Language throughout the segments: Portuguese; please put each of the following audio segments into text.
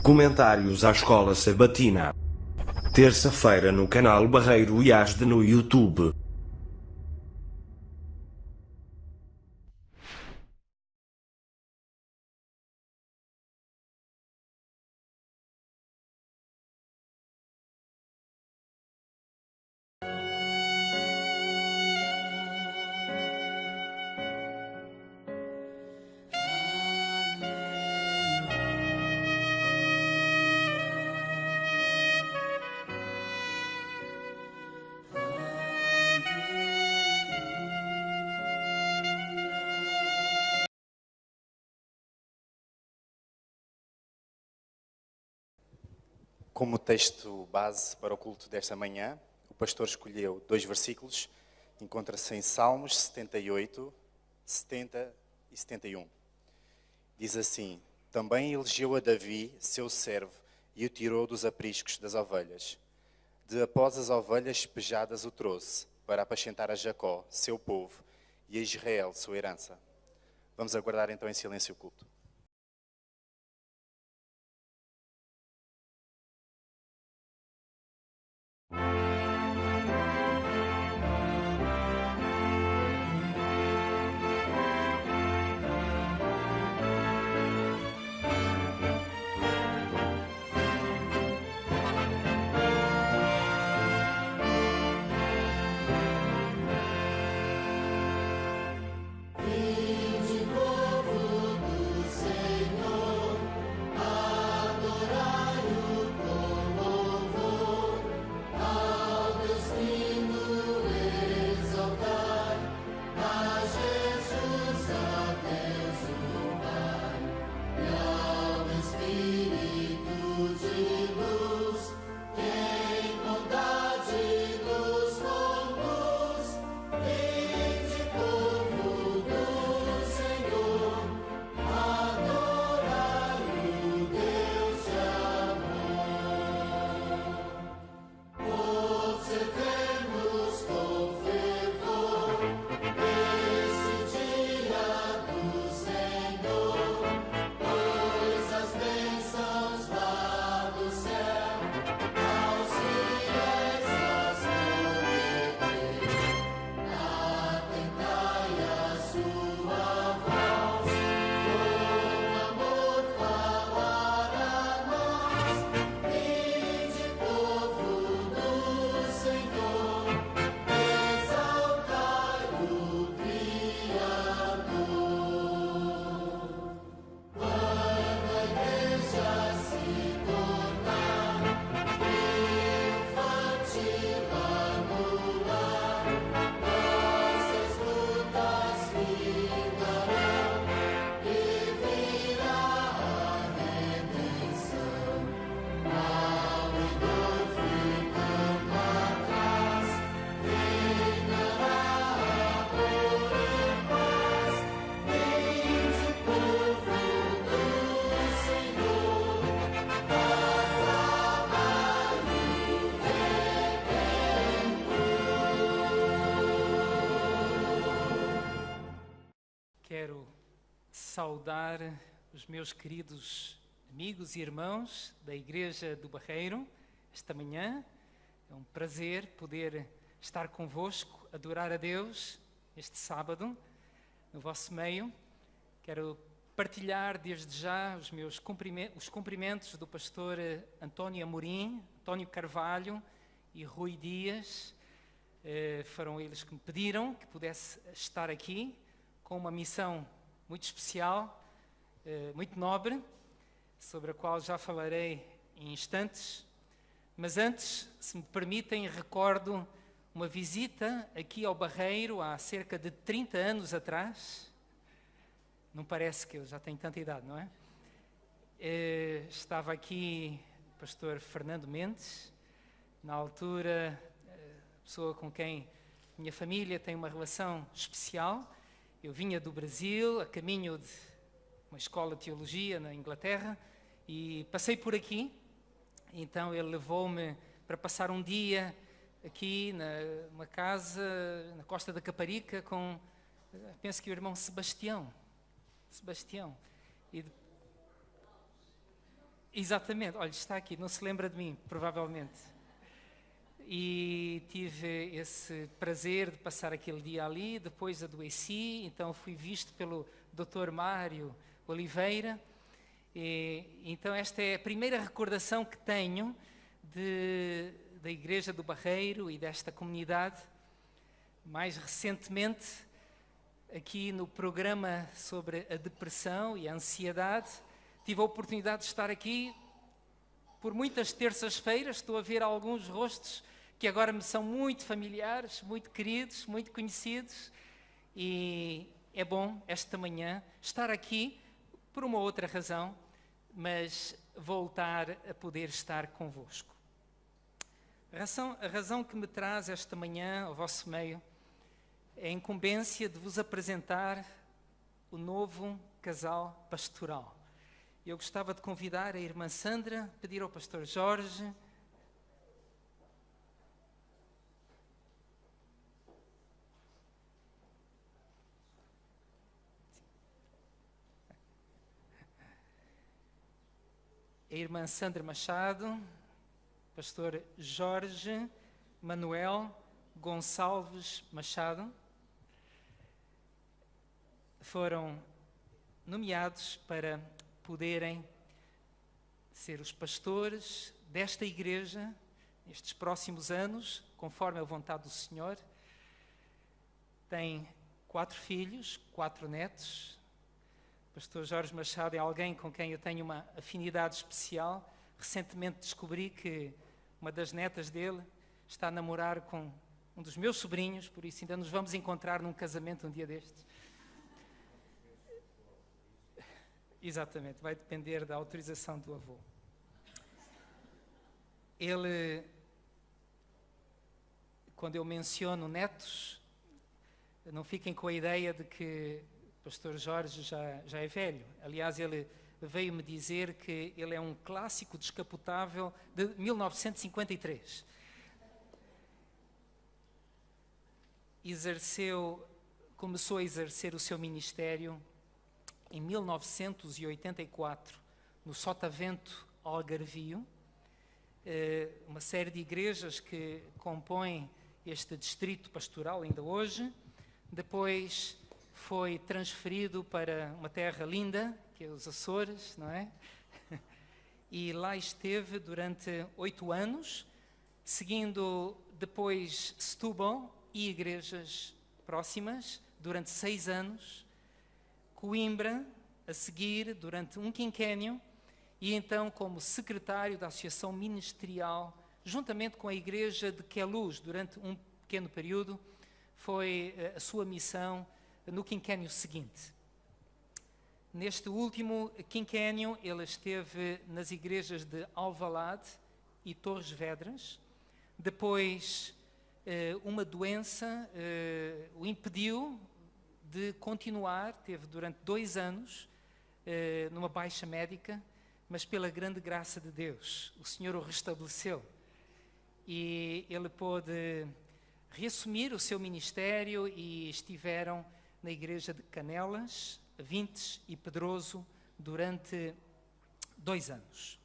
Comentários à Escola Sabatina. Terça-feira no canal Barreiro IASD no YouTube. Como texto base para o culto desta manhã, o pastor escolheu 2 versículos. Encontra-se em Salmos 78, 70 e 71. Diz assim: Também elegeu a Davi, seu servo, e o tirou dos apriscos das ovelhas. De após as ovelhas pejadas o trouxe, para apacentar a Jacó, seu povo, e a Israel, sua herança. Vamos aguardar então em silêncio o culto. Quero saudar os meus queridos amigos e irmãos da Igreja do Barreiro esta manhã. É um prazer poder estar convosco, adorar a Deus este sábado no vosso meio. Quero partilhar desde já os cumprimentos do pastor António Amorim, António Carvalho e Rui Dias. Foram eles que me pediram que pudesse estar aqui com uma missão muito especial, muito nobre, sobre a qual já falarei em instantes. Mas antes, se me permitem, recordo uma visita aqui ao Barreiro há cerca de 30 anos atrás. Não parece que eu já tenho tanta idade, não é? Estava aqui o pastor Fernando Mendes, na altura, pessoa com quem minha família tem uma relação especial. Eu vinha do Brasil, a caminho de uma escola de teologia na Inglaterra, e passei por aqui. Então ele levou-me para passar um dia aqui numa casa na Costa da Caparica com, penso que o irmão Sebastião. Exatamente, olha, está aqui, não se lembra de mim, provavelmente. E tive esse prazer de passar aquele dia ali, depois adoeci, então fui visto pelo Dr. Mário Oliveira. Então esta é a primeira recordação que tenho da Igreja do Barreiro e desta comunidade. Mais recentemente, aqui no programa sobre a depressão e a ansiedade, tive a oportunidade de estar aqui por muitas terças-feiras. Estou a ver alguns rostos que agora me são muito familiares, muito queridos, muito conhecidos. E é bom esta manhã estar aqui por uma outra razão, mas voltar a poder estar convosco. A razão que me traz esta manhã ao vosso meio é a incumbência de vos apresentar o novo casal pastoral. Eu gostava de convidar a irmã Sandra, pedir ao pastor Jorge. A irmã Sandra Machado, pastor Jorge Manuel Gonçalves Machado, foram nomeados para poderem ser os pastores desta igreja nestes próximos anos, conforme a vontade do Senhor. Tem 4 filhos, 4 netos. O pastor Jorge Machado é alguém com quem eu tenho uma afinidade especial. Recentemente descobri que uma das netas dele está a namorar com um dos meus sobrinhos, por isso ainda nos vamos encontrar num casamento um dia destes. Exatamente, vai depender da autorização do avô. Ele, quando eu menciono netos, não fiquem com a ideia de que o pastor Jorge já é velho. Aliás, ele veio-me dizer que ele é um clássico descapotável de 1953. Começou a exercer o seu ministério em 1984, no Sotavento Algarvio, uma série de igrejas que compõem este distrito pastoral ainda hoje. Depois foi transferido para uma terra linda, que é os Açores, não é? E lá esteve durante 8 anos, seguindo depois Setúbal e igrejas próximas durante 6 anos, Coimbra a seguir durante um quinquênio, e então como secretário da Associação Ministerial, juntamente com a igreja de Queluz, durante um pequeno período. Foi a sua missão no quinquênio seguinte. Neste último quinquênio, ele esteve nas igrejas de Alvalade e Torres Vedras. Depois, uma doença o impediu de continuar. Teve durante 2 anos numa baixa médica, mas pela grande graça de Deus, o Senhor o restabeleceu. E ele pôde reassumir o seu ministério e estiveram na igreja de Canelas, Vintes e Pedroso durante 2 anos.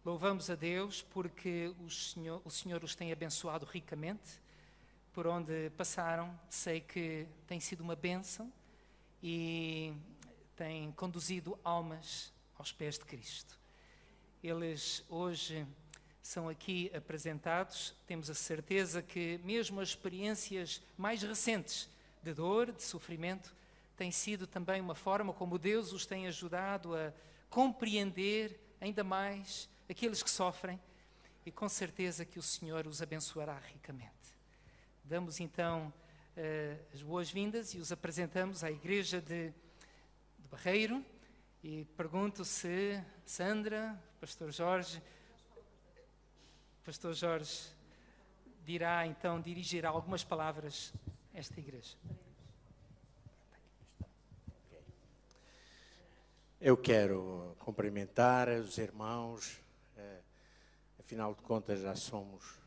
Louvamos a Deus porque o Senhor os tem abençoado ricamente. Por onde passaram, sei que tem sido uma bênção e tem conduzido almas aos pés de Cristo. Eles hoje são aqui apresentados. Temos a certeza que mesmo as experiências mais recentes de dor, de sofrimento, têm sido também uma forma como Deus os tem ajudado a compreender ainda mais aqueles que sofrem, e com certeza que o Senhor os abençoará ricamente. Damos então as boas-vindas e os apresentamos à Igreja de Barreiro, e pergunto se Sandra, Pastor Jorge dirigirá algumas palavras a esta igreja. Eu quero cumprimentar os irmãos, afinal de contas já somos,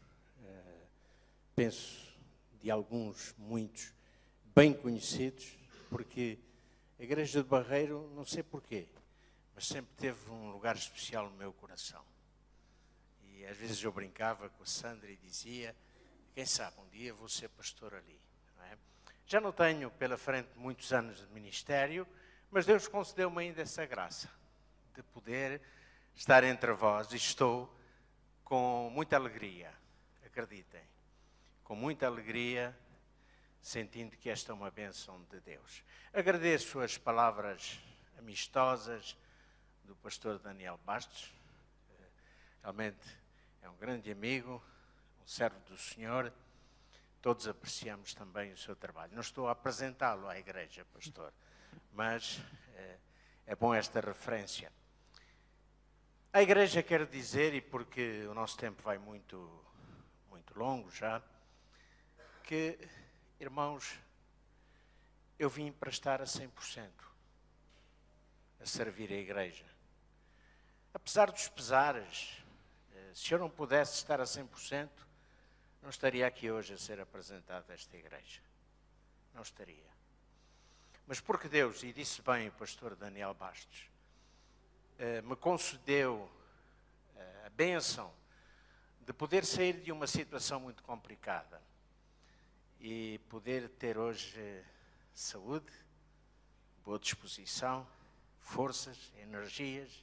penso, de alguns, muitos, bem conhecidos, porque a Igreja de Barreiro, não sei porquê, mas sempre teve um lugar especial no meu coração. E às vezes eu brincava com a Sandra e dizia, quem sabe um dia vou ser pastor ali. Não é? Já não tenho pela frente muitos anos de ministério, mas Deus concedeu-me ainda essa graça de poder estar entre vós, e estou com muita alegria, acreditem, com muita alegria, sentindo que esta é uma bênção de Deus. Agradeço as palavras amistosas do pastor Daniel Bastos, realmente é um grande amigo, um servo do Senhor, todos apreciamos também o seu trabalho. Não estou a apresentá-lo à igreja, pastor, mas é bom esta referência. A igreja quer dizer, e porque o nosso tempo vai muito longo já, que, irmãos, eu vim para estar a 100% a servir a igreja. Apesar dos pesares, se eu não pudesse estar a 100%, não estaria aqui hoje a ser apresentado a esta igreja. Não estaria. Mas porque Deus, e disse bem o pastor Daniel Bastos, me concedeu a bênção de poder sair de uma situação muito complicada e poder ter hoje saúde, boa disposição, forças, energias.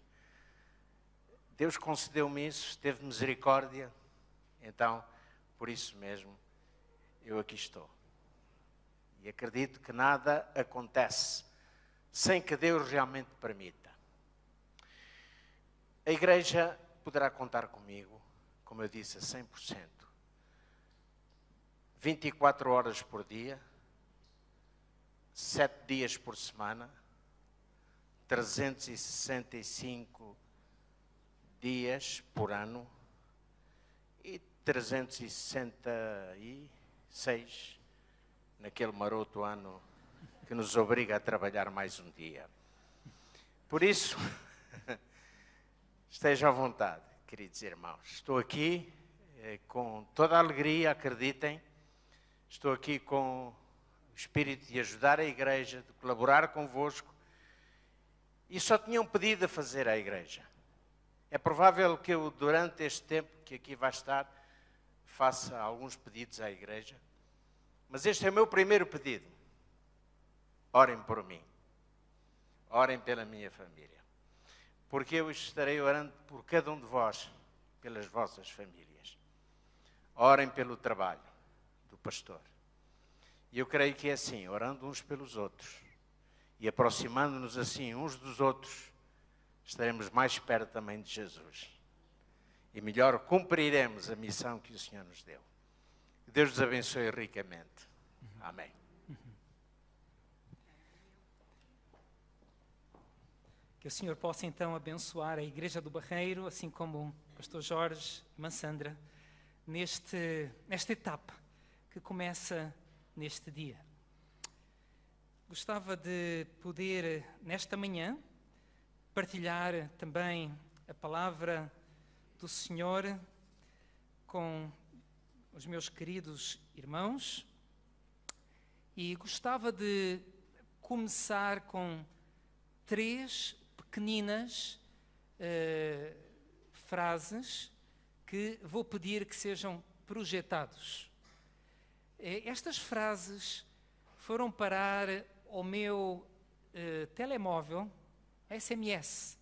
Deus concedeu-me isso, teve misericórdia, então, por isso mesmo, eu aqui estou. E acredito que nada acontece sem que Deus realmente permita. A igreja poderá contar comigo, como eu disse, a 100%. 24 horas por dia, 7 dias por semana, 365 dias por ano e 366 naquele maroto ano que nos obriga a trabalhar mais um dia. Por isso, esteja à vontade, queridos irmãos. Estou aqui com toda a alegria, acreditem. Estou aqui com o espírito de ajudar a igreja, de colaborar convosco. E só tinha um pedido a fazer à igreja. É provável que eu, durante este tempo que aqui vai estar, faça alguns pedidos à igreja. Mas este é o meu primeiro pedido. Orem por mim. Orem pela minha família. Porque eu estarei orando por cada um de vós, pelas vossas famílias. Orem pelo trabalho do pastor. E eu creio que é assim, orando uns pelos outros e aproximando-nos assim uns dos outros, estaremos mais perto também de Jesus. E melhor cumpriremos a missão que o Senhor nos deu. Que Deus nos abençoe ricamente. Amém. Que o Senhor possa então abençoar a Igreja do Barreiro, assim como o pastor Jorge e Mansandra, nesta etapa que começa neste dia. Gostava de poder, nesta manhã, partilhar também a palavra do Senhor com os meus queridos irmãos e gostava de começar com 3 pequeninas frases que vou pedir que sejam projetados. Estas frases foram parar ao meu telemóvel, SMS,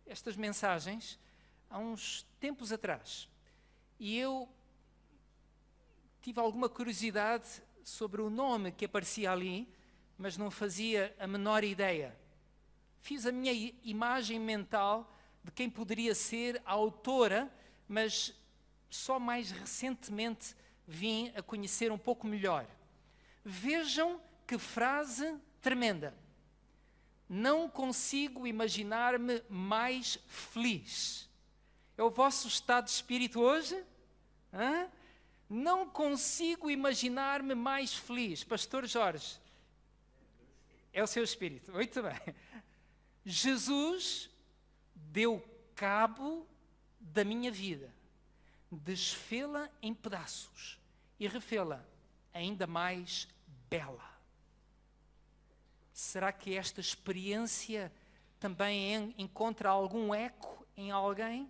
estas mensagens, há uns tempos atrás. E eu tive alguma curiosidade sobre o nome que aparecia ali, mas não fazia a menor ideia. Fiz a minha imagem mental de quem poderia ser a autora, mas só mais recentemente vim a conhecer um pouco melhor. Vejam que frase tremenda. Não consigo imaginar-me mais feliz. É o vosso estado de espírito hoje? Hã? Não consigo imaginar-me mais feliz. Pastor Jorge, é o seu espírito. Muito bem. Jesus deu cabo da minha vida, desfê-la em pedaços e refê-la ainda mais bela. Será que esta experiência também encontra algum eco em alguém.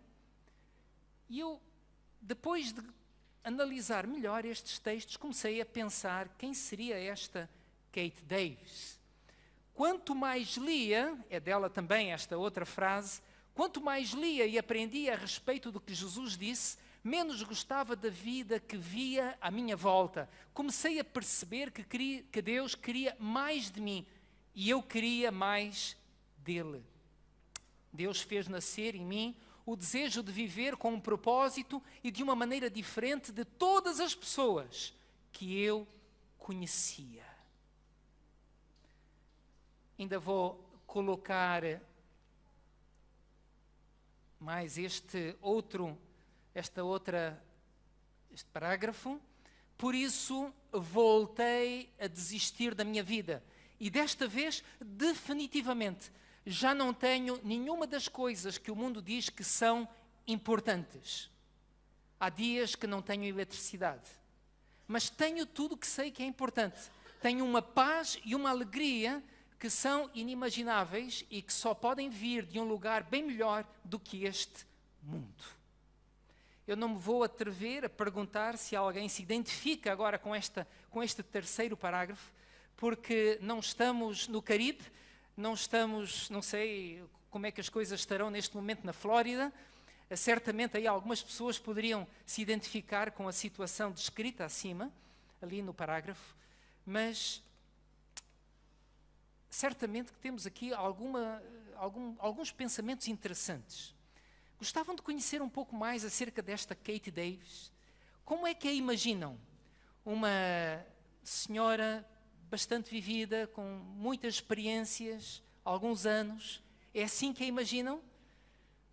E eu, depois de analisar melhor estes textos, comecei a pensar quem seria esta Kate Davis. Quanto mais lia, é dela também esta outra frase, quanto mais lia e aprendia a respeito do que Jesus disse, menos gostava da vida que via à minha volta. Comecei a perceber que Deus queria mais de mim e eu queria mais dele. Deus fez nascer em mim o desejo de viver com um propósito e de uma maneira diferente de todas as pessoas que eu conhecia. Ainda vou colocar mais este parágrafo. Por isso, voltei a desistir da minha vida. E desta vez, definitivamente, já não tenho nenhuma das coisas que o mundo diz que são importantes. Há dias que não tenho eletricidade, mas tenho tudo que sei que é importante. Tenho uma paz e uma alegria que são inimagináveis e que só podem vir de um lugar bem melhor do que este mundo. Eu não me vou atrever a perguntar se alguém se identifica agora com este terceiro parágrafo, porque não estamos no Caribe, não sei como é que as coisas estarão neste momento na Flórida. Certamente aí algumas pessoas poderiam se identificar com a situação descrita acima, ali no parágrafo, mas certamente que temos aqui alguns pensamentos interessantes. Gostavam de conhecer um pouco mais acerca desta Kate Davis? Como é que a imaginam? Uma senhora bastante vivida, com muitas experiências, alguns anos. É assim que a imaginam?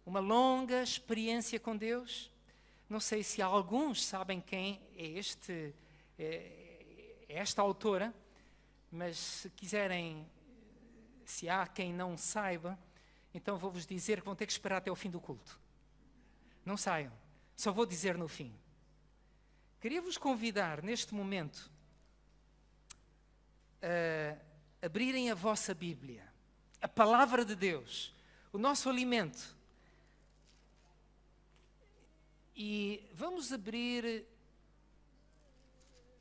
Uma longa experiência com Deus? Não sei se alguns sabem quem é esta autora, mas se quiserem, se há quem não saiba, então vou-vos dizer que vão ter que esperar até o fim do culto. Não saiam, só vou dizer no fim. Queria-vos convidar neste momento a abrirem a vossa Bíblia, a Palavra de Deus, o nosso alimento. E vamos abrir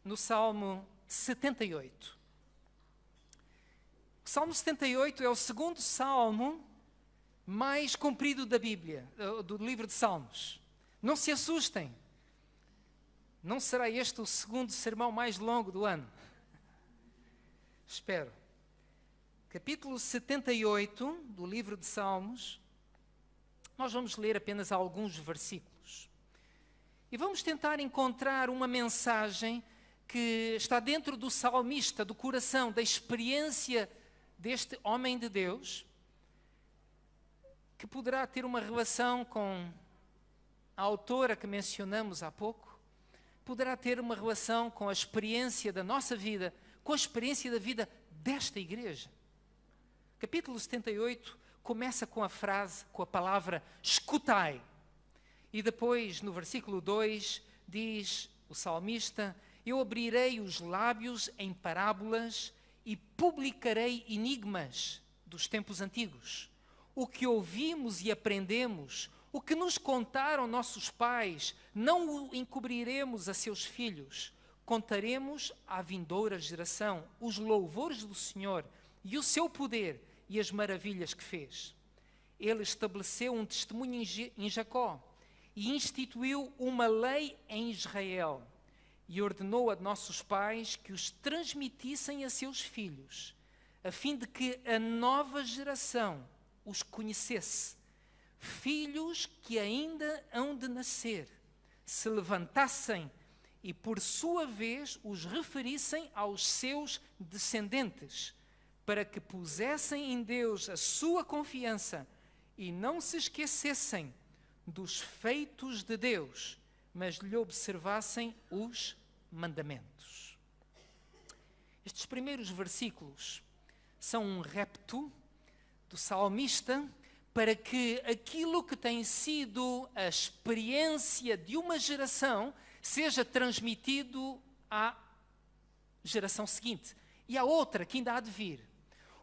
no Salmo 78. O Salmo 78 é o segundo salmo mais comprido da Bíblia, do livro de Salmos. Não se assustem, não será este o segundo sermão mais longo do ano. Espero. Capítulo 78 do livro de Salmos, nós vamos ler apenas alguns versículos. E vamos tentar encontrar uma mensagem que está dentro do salmista, do coração, da experiência deste homem de Deus, que poderá ter uma relação com a autora que mencionamos há pouco, poderá ter uma relação com a experiência da nossa vida, com a experiência da vida desta igreja. Capítulo 78 começa com a frase, com a palavra escutai. E depois, no versículo 2, diz o salmista: eu abrirei os lábios em parábolas e publicarei enigmas dos tempos antigos. O que ouvimos e aprendemos, o que nos contaram nossos pais, não o encobriremos a seus filhos. Contaremos à vindoura geração os louvores do Senhor e o seu poder e as maravilhas que fez. Ele estabeleceu um testemunho em Jacó e instituiu uma lei em Israel e ordenou a nossos pais que os transmitissem a seus filhos, a fim de que a nova geração os conhecesse. Filhos que ainda hão de nascer, se levantassem e por sua vez os referissem aos seus descendentes, para que pusessem em Deus a sua confiança e não se esquecessem dos feitos de Deus, mas lhe observassem os mandamentos. Estes primeiros versículos são um repto do salmista para que aquilo que tem sido a experiência de uma geração seja transmitido à geração seguinte e à outra que ainda há de vir.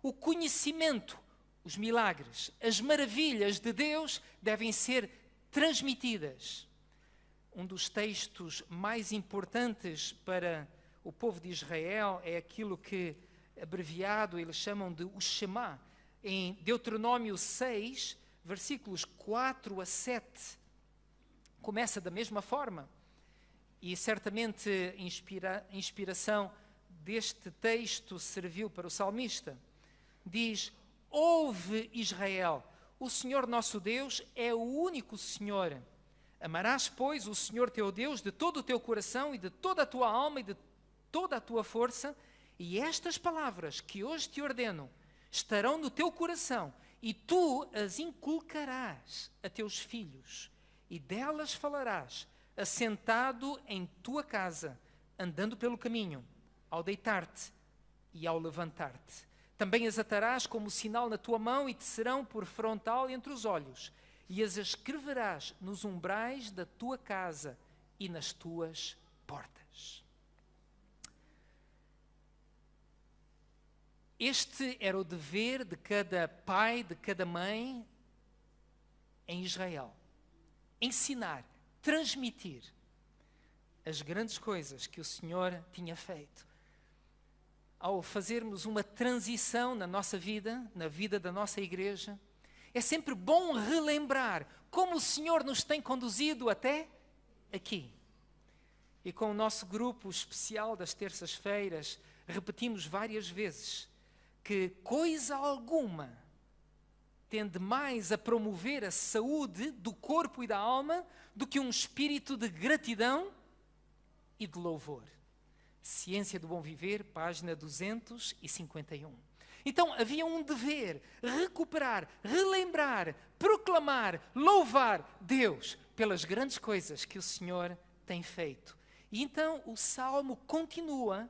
O conhecimento os milagres, as maravilhas de Deus devem ser transmitidas. Um dos textos mais importantes para o povo de Israel é aquilo que, abreviado, eles chamam de o Shema. Em Deuteronômio 6, versículos 4 a 7, começa da mesma forma. E certamente a inspiração deste texto serviu para o salmista. Diz: ouve, Israel, o Senhor nosso Deus é o único Senhor. Amarás, pois, o Senhor teu Deus de todo o teu coração e de toda a tua alma e de toda a tua força, e estas palavras que hoje te ordeno estarão no teu coração, e tu as inculcarás a teus filhos, e delas falarás, assentado em tua casa, andando pelo caminho, ao deitar-te e ao levantar-te. Também as atarás como sinal na tua mão e te serão por frontal entre os olhos, e as escreverás nos umbrais da tua casa e nas tuas portas. Este era o dever de cada pai, de cada mãe em Israel. Ensinar, transmitir as grandes coisas que o Senhor tinha feito. Ao fazermos uma transição na nossa vida, na vida da nossa igreja, é sempre bom relembrar como o Senhor nos tem conduzido até aqui. E com o nosso grupo especial das terças-feiras, repetimos várias vezes que coisa alguma tende mais a promover a saúde do corpo e da alma do que um espírito de gratidão e de louvor. Ciência do Bom Viver, página 251. Então havia um dever: recuperar, relembrar, proclamar, louvar Deus pelas grandes coisas que o Senhor tem feito. E então o Salmo continua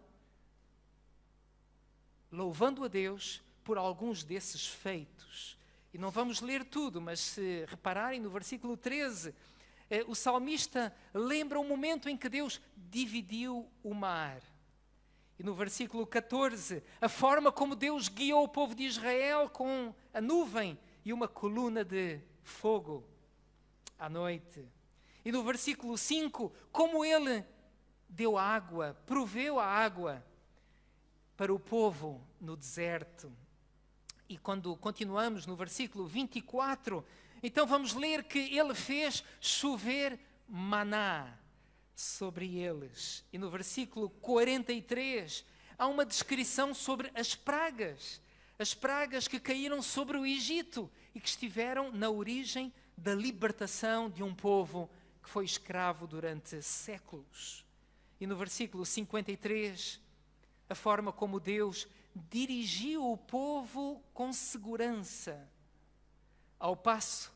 louvando a Deus por alguns desses feitos. E não vamos ler tudo, mas se repararem no versículo 13, o salmista lembra o momento em que Deus dividiu o mar. E no versículo 14, a forma como Deus guiou o povo de Israel com a nuvem e uma coluna de fogo à noite. E no versículo 5, como Ele deu água, proveu a água para o povo no deserto. E quando continuamos no versículo 24, então vamos ler que Ele fez chover maná sobre eles. E no versículo 43 há uma descrição sobre as pragas que caíram sobre o Egito e que estiveram na origem da libertação de um povo que foi escravo durante séculos. E no versículo 53, a forma como Deus dirigiu o povo com segurança, ao passo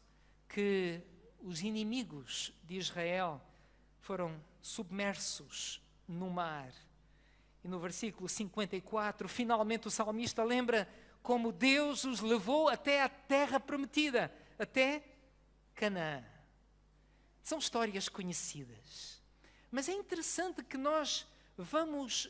que os inimigos de Israel foram submersos no mar. E no versículo 54, finalmente o salmista lembra como Deus os levou até a terra prometida, até Canaã. São histórias conhecidas, mas é interessante que nós vamos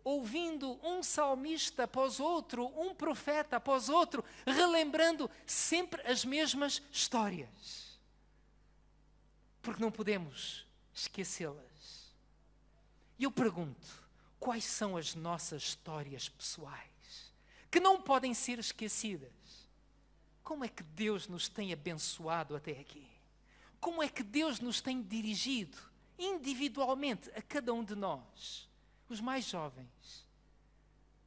ouvindo um salmista após outro, um profeta após outro, relembrando sempre as mesmas histórias. Porque não podemos esquecê-las. E eu pergunto, quais são as nossas histórias pessoais que não podem ser esquecidas? Como é que Deus nos tem abençoado até aqui? Como é que Deus nos tem dirigido individualmente a cada um de nós? Os mais jovens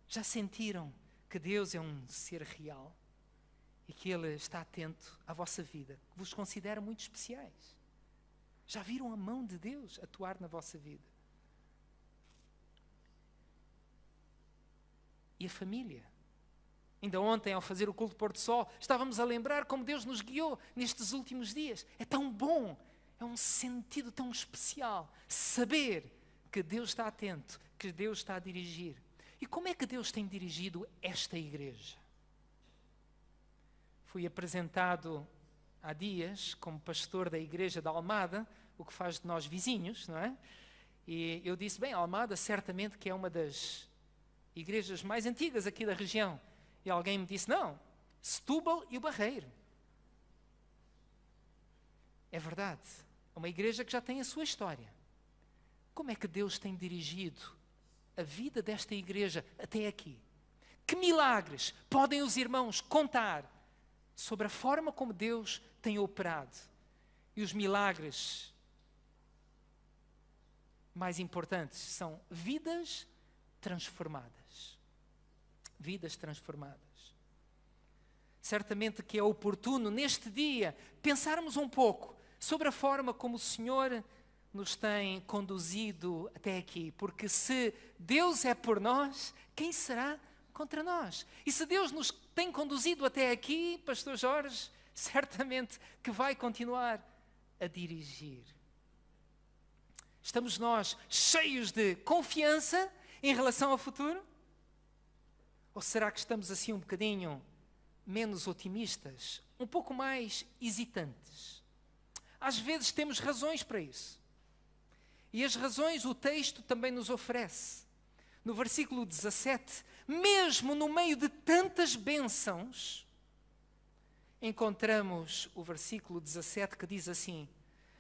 já sentiram que Deus é um ser real e que Ele está atento à vossa vida, que vos considera muito especiais? Já viram a mão de Deus atuar na vossa vida? E a família? Ainda ontem, ao fazer o culto do Pôr do Sol, estávamos a lembrar como Deus nos guiou nestes últimos dias. É tão bom, é um sentido tão especial saber que Deus está atento, que Deus está a dirigir. E como é que Deus tem dirigido esta igreja? Fui apresentado há dias como pastor da igreja da Almada, o que faz de nós vizinhos, não é? E eu disse, bem, Almada certamente que é uma das igrejas mais antigas aqui da região. E alguém me disse, não, Setúbal e o Barreiro. É verdade, é uma igreja que já tem a sua história. Como é que Deus tem dirigido a vida desta igreja até aqui? Que milagres podem os irmãos contar sobre a forma como Deus tem operado? E os milagres mais importantes são vidas transformadas. Vidas transformadas. Certamente que é oportuno neste dia pensarmos um pouco sobre a forma como o Senhor nos tem conduzido até aqui. Porque se Deus é por nós, quem será contra nós? E se Deus nos tem conduzido até aqui, Pastor Jorge, certamente que vai continuar a dirigir. Estamos nós cheios de confiança em relação ao futuro? Ou será que estamos assim um bocadinho menos otimistas, um pouco mais hesitantes? Às vezes temos razões para isso. E as razões o texto também nos oferece. No versículo 17, mesmo no meio de tantas bênçãos, encontramos o versículo 17 que diz assim: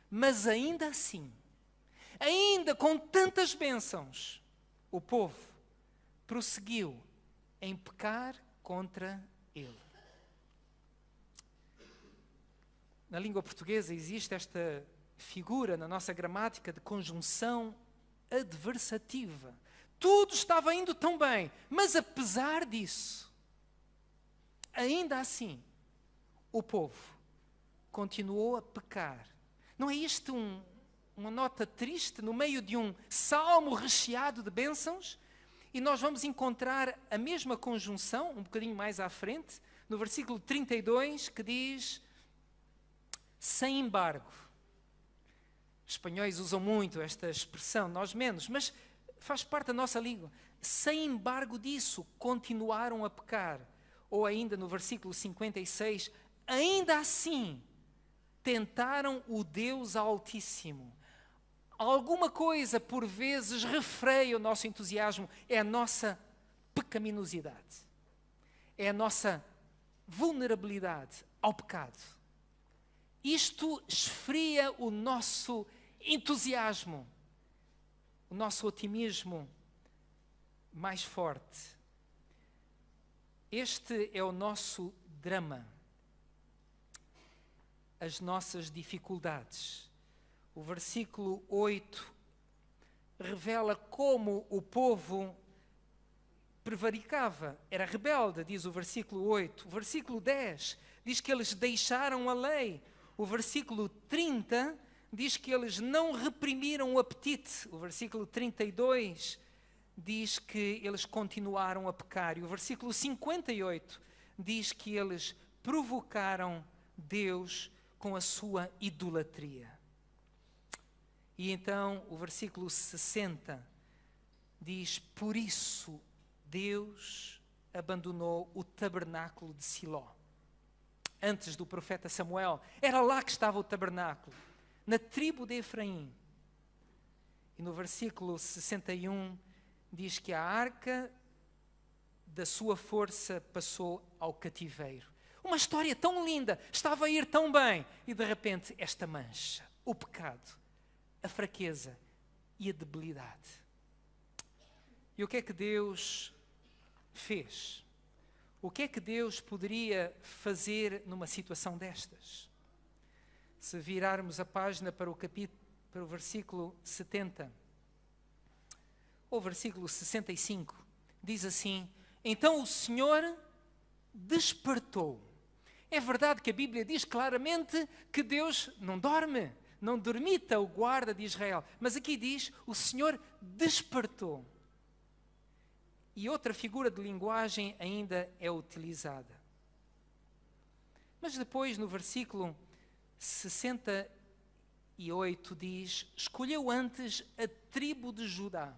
mas ainda assim, ainda com tantas bênçãos, o povo prosseguiu em pecar contra ele. Na língua portuguesa existe esta figura na nossa gramática de conjunção adversativa. Tudo estava indo tão bem, mas apesar disso, ainda assim, o povo continuou a pecar. Não é isto uma nota triste no meio de um salmo recheado de bênçãos? E nós vamos encontrar a mesma conjunção, um bocadinho mais à frente, no versículo 32, que diz: sem embargo. Os espanhóis usam muito esta expressão, nós menos, mas faz parte da nossa língua. Sem embargo disso, continuaram a pecar. Ou ainda no versículo 56, ainda assim, tentaram o Deus Altíssimo. Alguma coisa, por vezes, refreia o nosso entusiasmo. É a nossa pecaminosidade. É a nossa vulnerabilidade ao pecado. Isto esfria o nosso entusiasmo, o nosso otimismo mais forte. Este é o nosso drama, as nossas dificuldades. O versículo 8 revela como o povo prevaricava, era rebelde, diz o versículo 8. O versículo 10 diz que eles deixaram a lei. O versículo 30 diz que eles não reprimiram o apetite. O versículo 32 diz que eles continuaram a pecar. E o versículo 58 diz que eles provocaram Deus com a sua idolatria. E então o versículo 60 diz: por isso Deus abandonou o tabernáculo de Siló. Antes do profeta Samuel, era lá que estava o tabernáculo, na tribo de Efraim. E no versículo 61 diz que a arca da sua força passou ao cativeiro. Uma história tão linda, estava a ir tão bem, e de repente esta mancha, o pecado, a fraqueza e a debilidade. E o que é que Deus fez? O que é que Deus poderia fazer numa situação destas? Se virarmos a página para o versículo 70, ou versículo 65, diz assim: então o Senhor despertou. É verdade que a Bíblia diz claramente que Deus não dorme, não dormita o guarda de Israel, mas aqui diz: o Senhor despertou. E outra figura de linguagem ainda é utilizada. Mas depois, no versículo 68, diz: escolheu antes a tribo de Judá,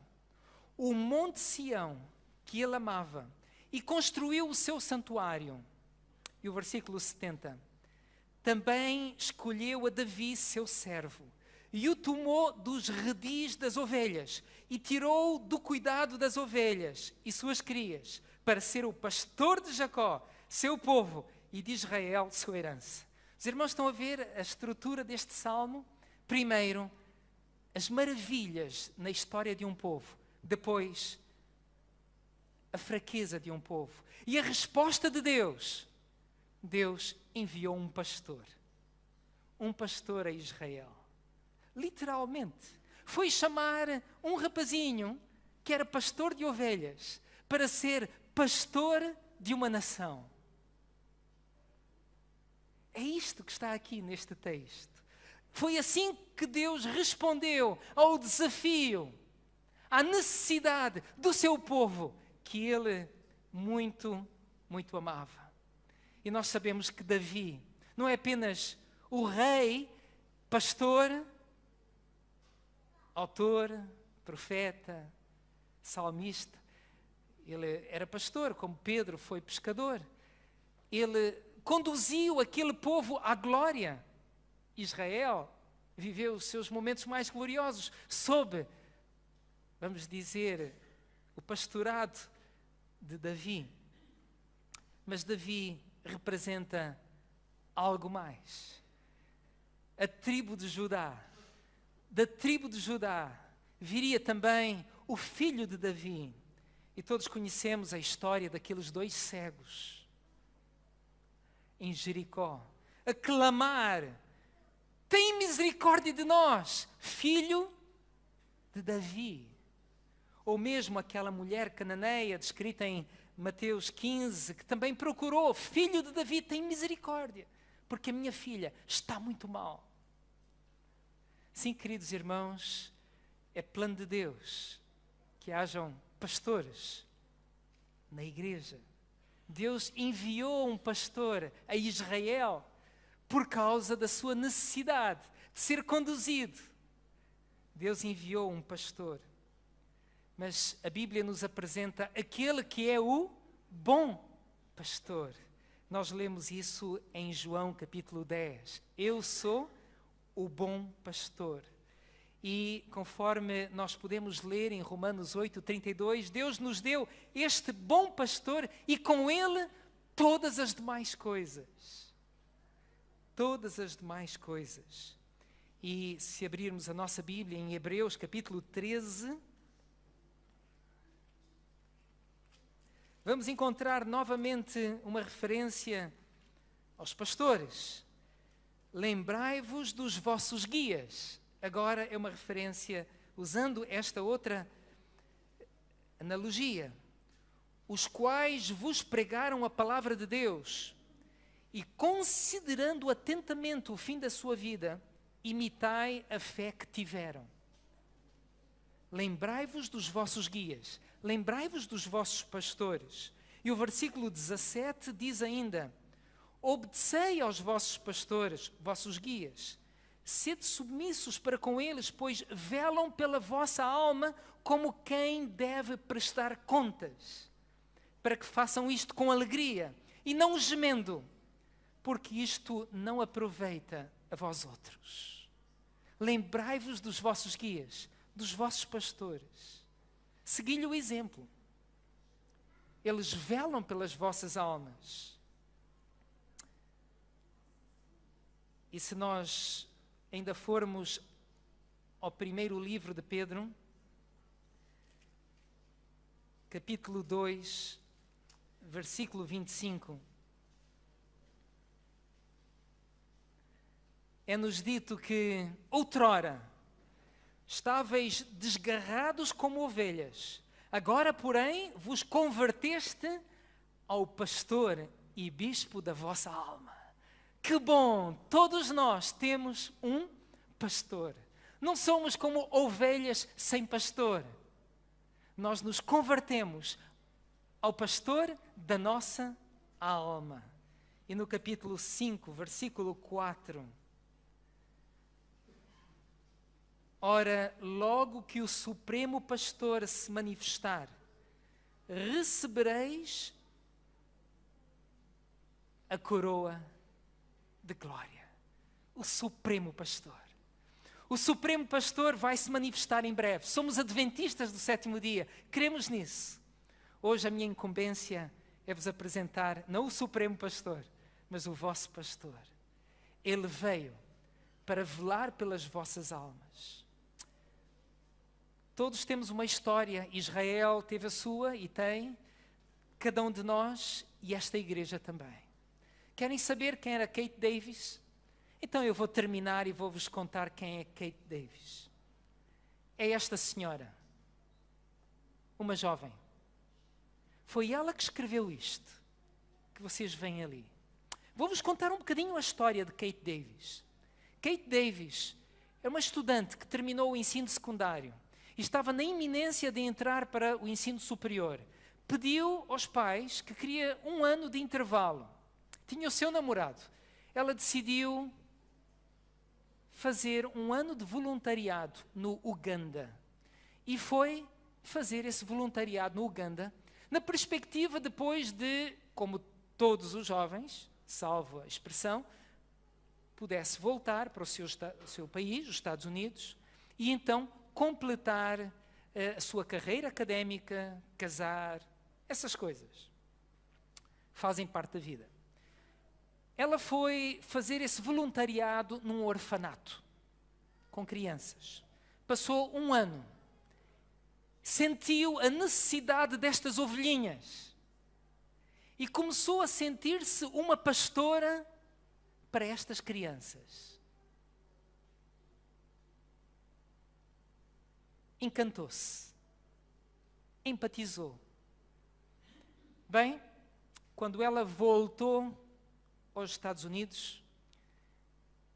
o monte Sião, que ele amava, e construiu o seu santuário. E o versículo 70, também escolheu a Davi, seu servo, e o tomou dos redis das ovelhas, e tirou do cuidado das ovelhas e suas crias, para ser o pastor de Jacó, seu povo, e de Israel sua herança. Os irmãos estão a ver a estrutura deste salmo? Primeiro, as maravilhas na história de um povo. Depois, a fraqueza de um povo. E a resposta de Deus. Deus enviou um pastor a Israel. Literalmente. Foi chamar um rapazinho que era pastor de ovelhas para ser pastor de uma nação. É isto que está aqui neste texto. Foi assim que Deus respondeu ao desafio, à necessidade do seu povo, que Ele muito, muito amava. E nós sabemos que Davi não é apenas o rei, pastor, autor, profeta, salmista. Ele era pastor, como Pedro foi pescador. Ele conduziu aquele povo à glória. Israel viveu os seus momentos mais gloriosos sob, vamos dizer, o pastorado de Davi. Mas Davi representa algo mais. A tribo de Judá. Da tribo de Judá viria também o filho de Davi. E todos conhecemos a história daqueles 2 cegos em Jericó, a clamar: tem misericórdia de nós, filho de Davi. Ou mesmo aquela mulher cananeia descrita em Mateus 15, que também procurou: filho de Davi, tem misericórdia, porque a minha filha está muito mal. Sim, queridos irmãos, é plano de Deus que hajam pastores na igreja. Deus enviou um pastor a Israel por causa da sua necessidade de ser conduzido. Deus enviou um pastor. Mas a Bíblia nos apresenta aquele que é o bom pastor. Nós lemos isso em João capítulo 10. Eu sou o bom pastor. E conforme nós podemos ler em Romanos 8:32, Deus nos deu este bom pastor e com ele todas as demais coisas. Todas as demais coisas. E se abrirmos a nossa Bíblia em Hebreus capítulo 13, vamos encontrar novamente uma referência aos pastores. Lembrai-vos dos vossos guias. Agora é uma referência usando esta outra analogia. Os quais vos pregaram a palavra de Deus e, considerando atentamente o fim da sua vida, imitai a fé que tiveram. Lembrai-vos dos vossos guias. Lembrai-vos dos vossos pastores. E o versículo 17 diz ainda: obedecei aos vossos pastores, vossos guias. Sede submissos para com eles, pois velam pela vossa alma como quem deve prestar contas, para que façam isto com alegria e não gemendo, porque isto não aproveita a vós outros. Lembrai-vos dos vossos guias, dos vossos pastores. Segui-lhe o exemplo. Eles velam pelas vossas almas. E se nós ainda formos ao primeiro livro de Pedro, capítulo 2, versículo 25, é-nos dito que outrora estáveis desgarrados como ovelhas, agora, porém, vos converteste ao pastor e bispo da vossa alma. Que bom! Todos nós temos um pastor. Não somos como ovelhas sem pastor. Nós nos convertemos ao pastor da nossa alma. E no capítulo 5, versículo 4. Ora, logo que o Supremo Pastor se manifestar, recebereis a coroa de glória. O Supremo Pastor. O Supremo Pastor vai se manifestar em breve. Somos adventistas do 7º dia. Cremos nisso. Hoje a minha incumbência é vos apresentar não o Supremo Pastor, mas o vosso pastor. Ele veio para velar pelas vossas almas. Todos temos uma história. Israel teve a sua e tem, cada um de nós, e esta igreja também. Querem saber quem era Kate Davis? Então eu vou terminar e vou-vos contar quem é Kate Davis. É esta senhora, uma jovem. Foi ela que escreveu isto, que vocês veem ali. Vou-vos contar um bocadinho a história de Kate Davis. Kate Davis é uma estudante que terminou o ensino secundário e estava na iminência de entrar para o ensino superior. Pediu aos pais que queria 1 ano de intervalo. Tinha o seu namorado. Ela decidiu fazer 1 ano de voluntariado no Uganda. E foi fazer esse voluntariado no Uganda, na perspectiva depois de, como todos os jovens, salvo a expressão, pudesse voltar para o seu país, os Estados Unidos, e então completar a sua carreira académica, casar, essas coisas. Fazem parte da vida. Ela foi fazer esse voluntariado num orfanato, com crianças. Passou 1 ano. Sentiu a necessidade destas ovelhinhas. E começou a sentir-se uma pastora para estas crianças. Encantou-se. Empatizou. Bem, quando ela voltou aos Estados Unidos,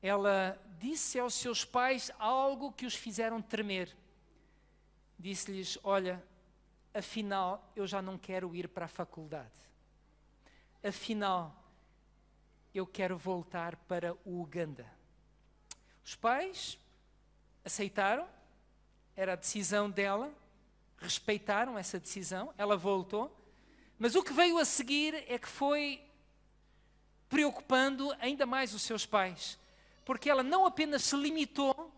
ela disse aos seus pais algo que os fizeram tremer. Disse-lhes: olha, afinal, eu já não quero ir para a faculdade. Afinal, eu quero voltar para o Uganda. Os pais aceitaram, era a decisão dela, respeitaram essa decisão, ela voltou, mas o que veio a seguir é que foi preocupando ainda mais os seus pais, porque ela não apenas se limitou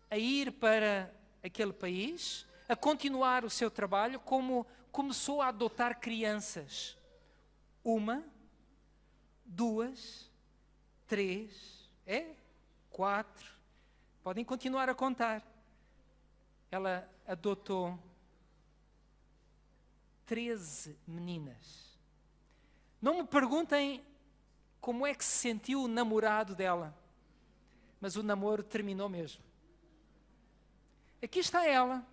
a ir para aquele país, a continuar o seu trabalho, como começou a adotar crianças. 1, 2, 3, 4. Podem continuar a contar. Ela adotou 13 meninas. Não me perguntem como é que se sentiu o namorado dela, mas o namoro terminou mesmo. Aqui está ela,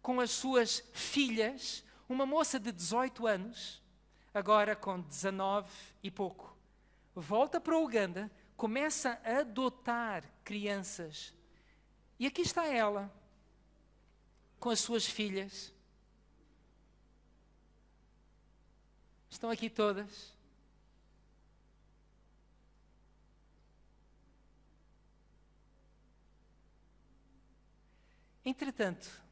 com as suas filhas, uma moça de 18 anos, agora com 19 e pouco. Volta para o Uganda, começa a adotar crianças. E aqui está ela, com as suas filhas. Estão aqui todas. Entretanto,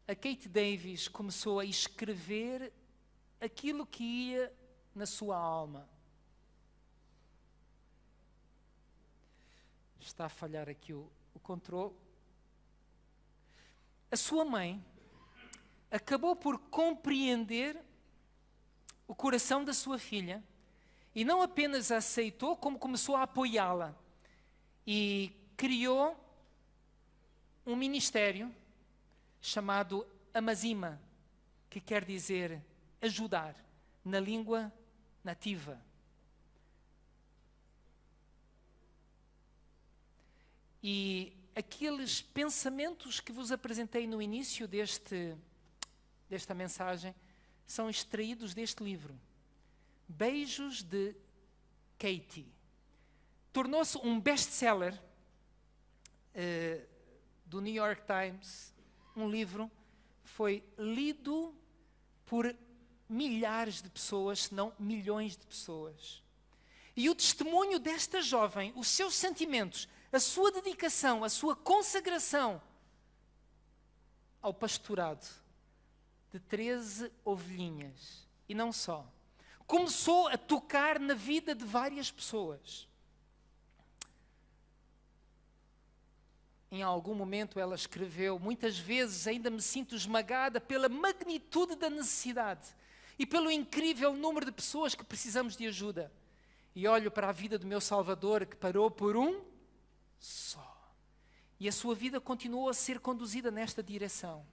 a Kate Davis começou a escrever aquilo que ia na sua alma. Está a falhar aqui o controle. A sua mãe acabou por compreender o coração da sua filha e não apenas a aceitou, como começou a apoiá-la e criou um ministério chamado Amazima, que quer dizer ajudar, na língua nativa. E aqueles pensamentos que vos apresentei no início desta mensagem são extraídos deste livro. Beijos de Katie. Tornou-se um best-seller do New York Times, um livro, foi lido por milhares de pessoas, se não milhões de pessoas. E o testemunho desta jovem, os seus sentimentos, a sua dedicação, a sua consagração ao pastorado de 13 ovelhinhas, e não só, começou a tocar na vida de várias pessoas. Em algum momento ela escreveu: muitas vezes ainda me sinto esmagada pela magnitude da necessidade e pelo incrível número de pessoas que precisamos de ajuda. E olho para a vida do meu Salvador, que parou por um só. E a sua vida continuou a ser conduzida nesta direção.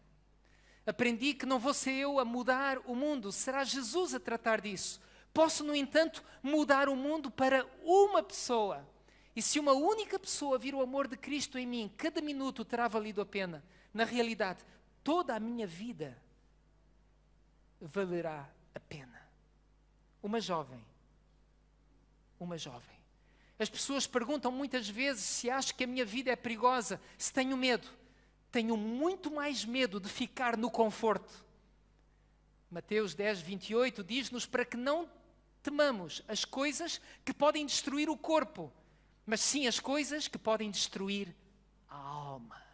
Aprendi que não vou ser eu a mudar o mundo, será Jesus a tratar disso. Posso, no entanto, mudar o mundo para uma pessoa. E se uma única pessoa vir o amor de Cristo em mim, cada minuto terá valido a pena. Na realidade, toda a minha vida valerá a pena. Uma jovem. As pessoas perguntam muitas vezes se acho que a minha vida é perigosa, se tenho medo. Tenho muito mais medo de ficar no conforto. Mateus 10, 28 diz-nos para que não temamos as coisas que podem destruir o corpo, mas sim as coisas que podem destruir a alma.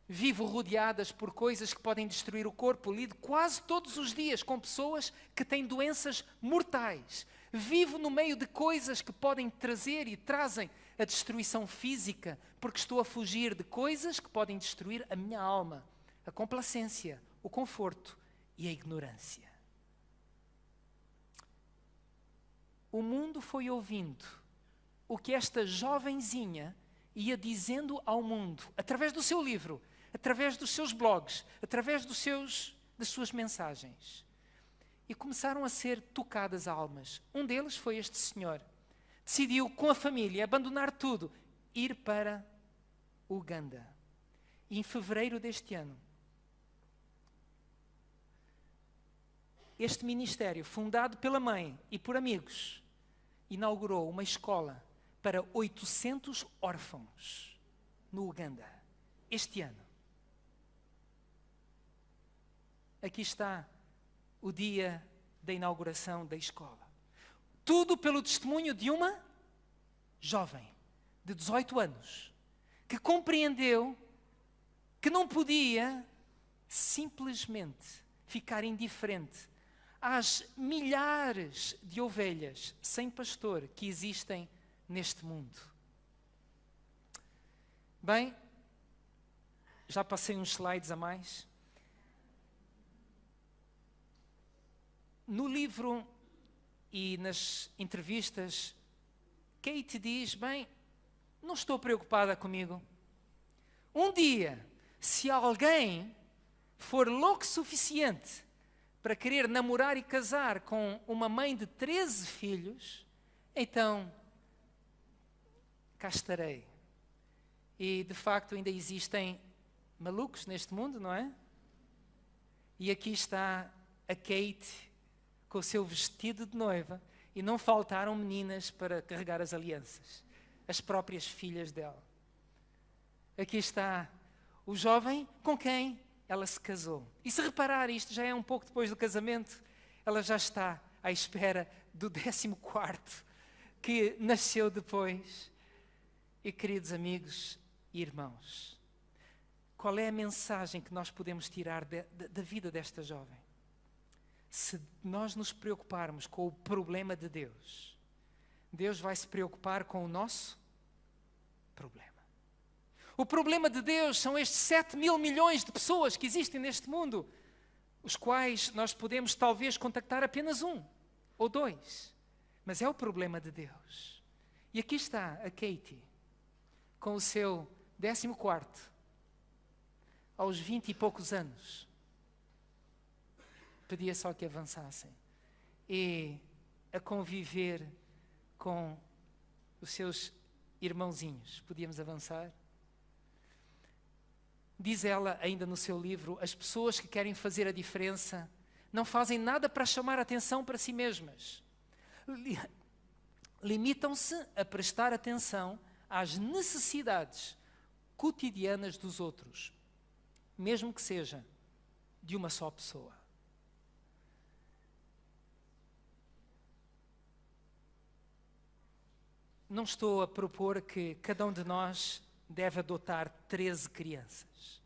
Vivo rodeadas por coisas que podem destruir o corpo. Lido quase todos os dias com pessoas que têm doenças mortais. Vivo no meio de coisas que podem trazer e trazem a destruição física, porque estou a fugir de coisas que podem destruir a minha alma. A complacência, o conforto e a ignorância. O mundo foi ouvindo o que esta jovenzinha ia dizendo ao mundo, através do seu livro, através dos seus blogs, através das suas mensagens. E começaram a ser tocadas almas. Um deles foi este senhor. Decidiu, com a família, abandonar tudo, ir para Uganda. E em fevereiro deste ano, este ministério, fundado pela mãe e por amigos, inaugurou uma escola para 800 órfãos no Uganda, este ano. Aqui está o dia da inauguração da escola. Tudo pelo testemunho de uma jovem de 18 anos que compreendeu que não podia simplesmente ficar indiferente às milhares de ovelhas sem pastor que existem neste mundo. Bem, já passei uns slides a mais. No livro e nas entrevistas, Kate diz, bem, não estou preocupada comigo. Um dia, se alguém for louco o suficiente para querer namorar e casar com uma mãe de 13 filhos, então, cá estarei. E, de facto, ainda existem malucos neste mundo, não é? E aqui está a Kate com o seu vestido de noiva, e não faltaram meninas para carregar as alianças, as próprias filhas dela. Aqui está o jovem com quem ela se casou. E se reparar, isto já é um pouco depois do casamento, ela já está à espera do 14º, que nasceu depois. E, queridos amigos e irmãos, qual é a mensagem que nós podemos tirar da vida desta jovem? Se nós nos preocuparmos com o problema de Deus, Deus vai se preocupar com o nosso problema. O problema de Deus são estes 7 mil milhões de pessoas que existem neste mundo, os quais nós podemos talvez contactar apenas um ou dois, mas é o problema de Deus. E aqui está a Katie, com o seu 14º, aos 20 e poucos anos. Pedia só que avançassem. E a conviver com os seus irmãozinhos. Podíamos avançar? Diz ela ainda no seu livro, as pessoas que querem fazer a diferença não fazem nada para chamar a atenção para si mesmas. Limitam-se a prestar atenção às necessidades cotidianas dos outros, mesmo que seja de uma só pessoa. Não estou a propor que cada um de nós deve adotar 13 crianças.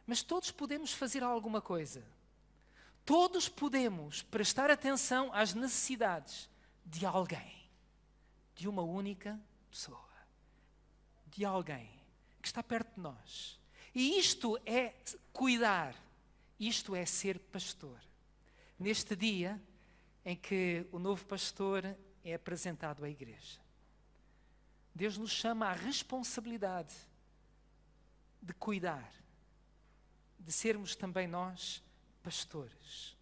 Mas todos podemos fazer alguma coisa. Todos podemos prestar atenção às necessidades de alguém, de uma única pessoa, de alguém que está perto de nós. E isto é cuidar, isto é ser pastor. Neste dia em que o novo pastor é apresentado à igreja, Deus nos chama à responsabilidade de cuidar, de sermos também nós pastores.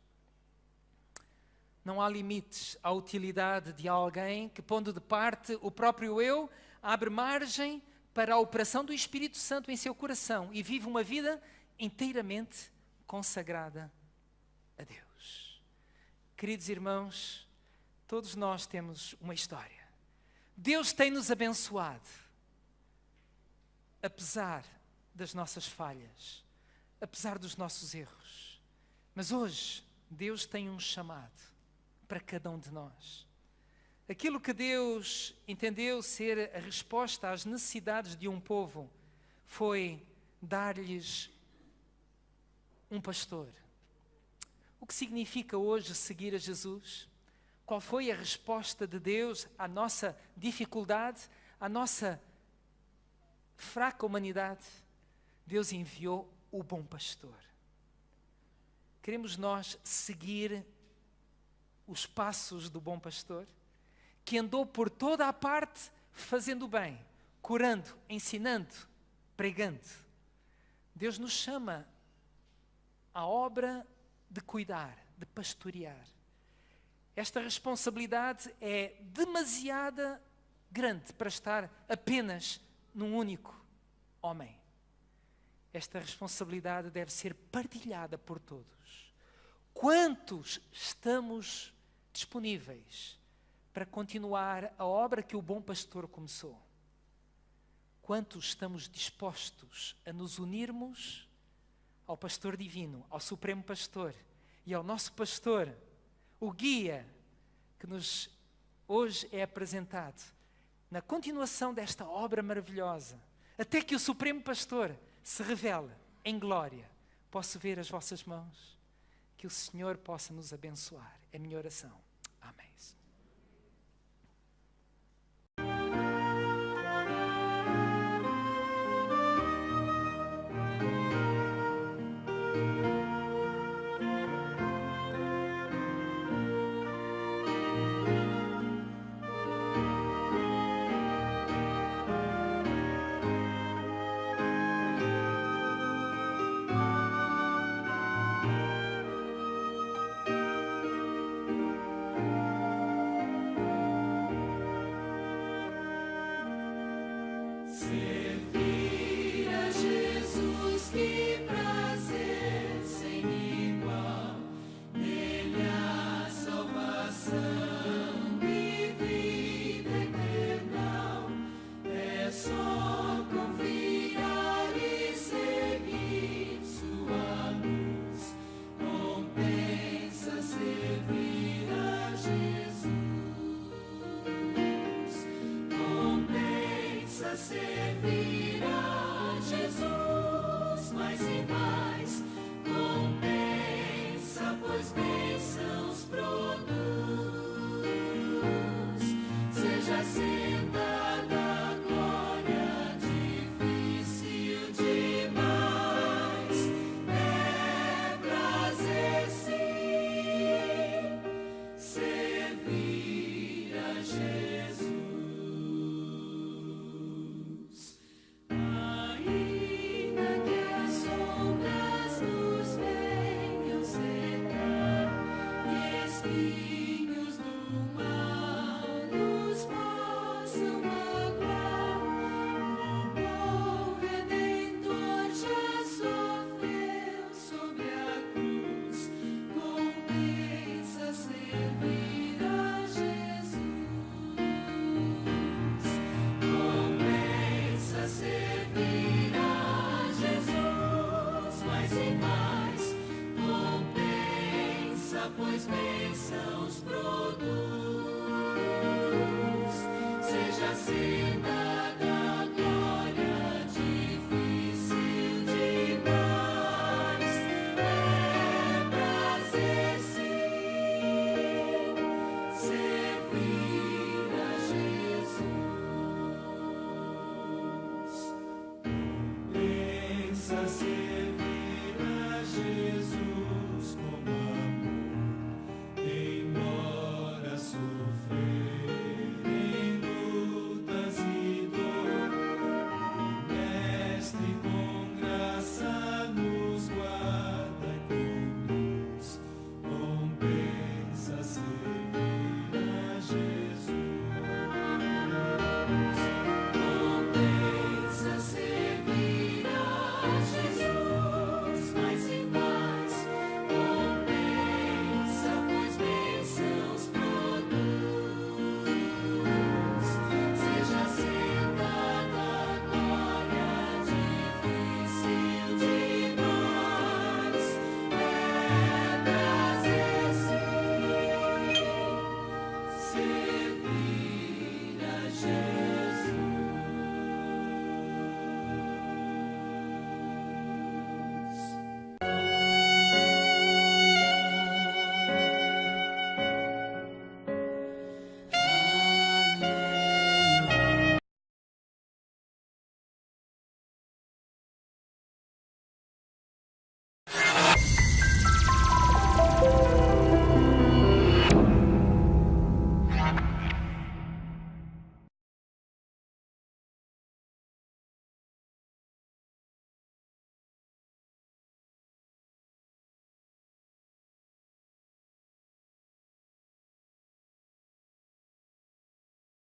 Não há limites à utilidade de alguém que, pondo de parte o próprio eu, abre margem para a operação do Espírito Santo em seu coração e vive uma vida inteiramente consagrada a Deus. Queridos irmãos, todos nós temos uma história. Deus tem-nos abençoado, apesar das nossas falhas, apesar dos nossos erros. Mas hoje, Deus tem um chamado para cada um de nós. Aquilo que Deus entendeu ser a resposta às necessidades de um povo foi dar-lhes um pastor. O que significa hoje seguir a Jesus? Qual foi a resposta de Deus à nossa dificuldade, à nossa fraca humanidade? Deus enviou o bom pastor. Queremos nós seguir os passos do bom pastor, que andou por toda a parte fazendo bem, curando, ensinando, pregando. Deus nos chama à obra de cuidar, de pastorear. Esta responsabilidade é demasiada grande para estar apenas num único homem. Esta responsabilidade deve ser partilhada por todos. Quantos estamos disponíveis para continuar a obra que o bom pastor começou? Quantos estamos dispostos a nos unirmos ao pastor divino, ao supremo pastor e ao nosso pastor, o guia que nos hoje é apresentado, na continuação desta obra maravilhosa, até que o supremo pastor se revele em glória? Posso ver as vossas mãos? Que o Senhor possa nos abençoar. É a minha oração. Amém.